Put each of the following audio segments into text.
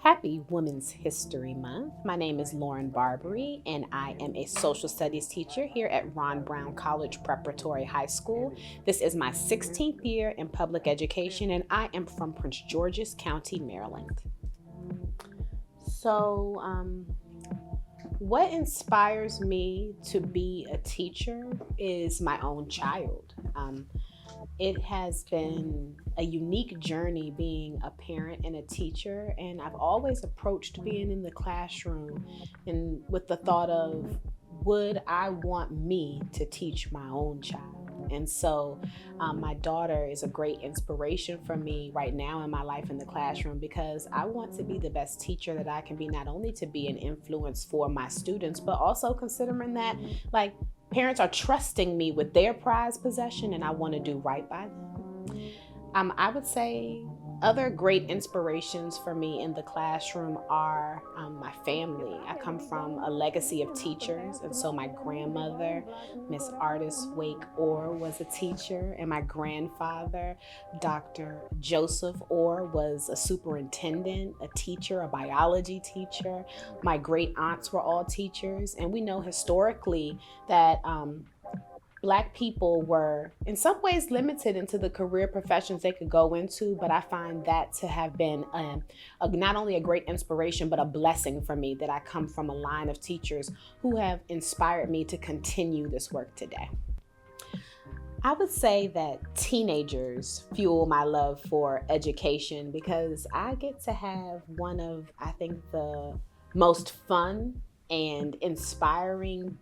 Happy Women's History Month. My name is Lauren Barbary, and I am a social studies teacher here at Ron Brown College Preparatory High School. This is my 16th year in public education, and I am from Prince George's County, Maryland. So, what inspires me to be a teacher is my own child. It has been a unique journey being a parent and a teacher, and I've always approached being in the classroom and with the thought of, would I want me to teach my own child? And so my daughter is a great inspiration for me right now in my life in the classroom, because I want to be the best teacher that I can be, not only to be an influence for my students, but also considering that, like, parents are trusting me with their prized possession, and I want to do right by them. I would say other great inspirations for me in the classroom are my family. I come from a legacy of teachers, and so my grandmother, Miss Artis Wake Orr, was a teacher, and my grandfather, Dr. Joseph Orr, was a superintendent, a teacher, a biology teacher. My great aunts were all teachers, and we know historically that Black people were in some ways limited into the career professions they could go into, but I find that to have been not only a great inspiration, but a blessing for me, that I come from a line of teachers who have inspired me to continue this work today. I would say that teenagers fuel my love for education, because I get to have one of, I think, the most fun and inspiring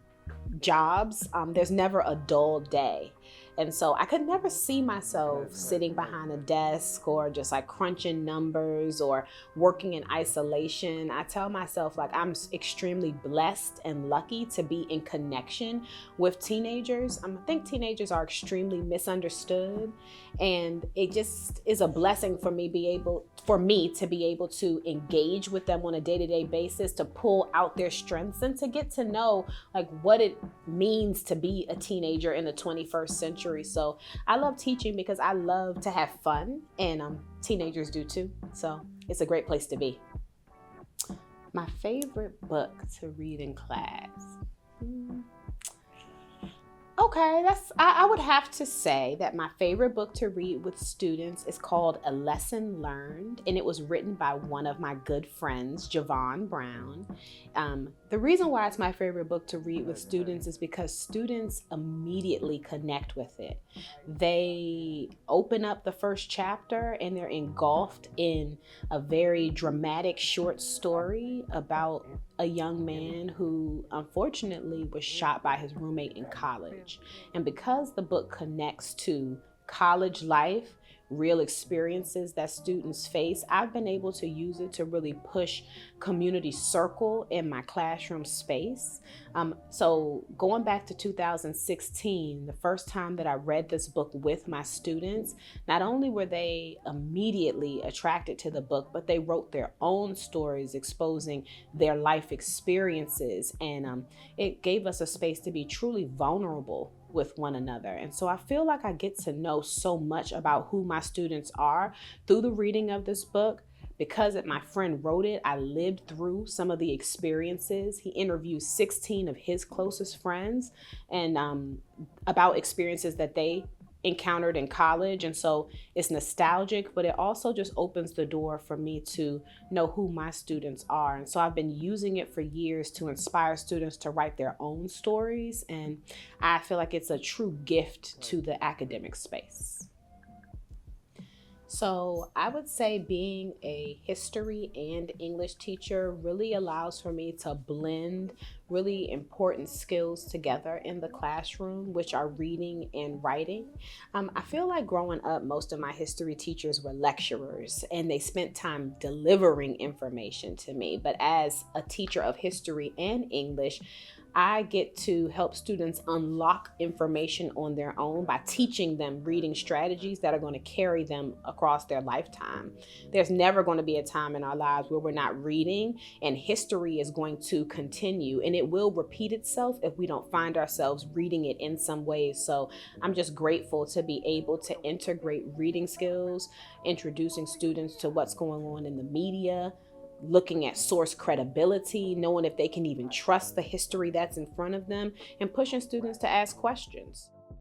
jobs. There's never a dull day. And so I could never see myself sitting behind a desk or just like crunching numbers or working in isolation. I tell myself, like, I'm extremely blessed and lucky to be in connection with teenagers. I think teenagers are extremely misunderstood, and it just is a blessing for me to be able to engage with them on a day-to-day basis, to pull out their strengths and to get to know like what it means to be a teenager in the 21st century. So I love teaching because I love to have fun, and teenagers do too. So it's a great place to be. My favorite book to read in class. Okay, I would have to say that my favorite book to read with students is called A Lesson Learned, and it was written by one of my good friends, Javon Brown. The reason why it's my favorite book to read with students is because students immediately connect with it. They open up the first chapter and they're engulfed in a very dramatic short story about a young man who unfortunately was shot by his roommate in college. And because the book connects to college life, real experiences that students face, I've been able to use it to really push community circle in my classroom space. So going back to 2016, the first time that I read this book with my students, not only were they immediately attracted to the book, but they wrote their own stories exposing their life experiences. And it gave us a space to be truly vulnerable with one another. And so I feel like I get to know so much about who my students are through the reading of this book. Because my friend wrote it, I lived through some of the experiences. He interviewed 16 of his closest friends and about experiences that they encountered in college. And so it's nostalgic, but it also just opens the door for me to know who my students are. And so I've been using it for years to inspire students to write their own stories. And I feel like it's a true gift to the academic space. So I would say being a history and English teacher really allows for me to blend really important skills together in the classroom, which are reading and writing. I feel like growing up, most of my history teachers were lecturers and they spent time delivering information to me. But as a teacher of history and English, I get to help students unlock information on their own by teaching them reading strategies that are going to carry them across their lifetime. There's never going to be a time in our lives where we're not reading, and history is going to continue, and it will repeat itself if we don't find ourselves reading it in some ways. So I'm just grateful to be able to integrate reading skills, introducing students to what's going on in the media, looking at source credibility, knowing if they can even trust the history that's in front of them, and pushing students to ask questions.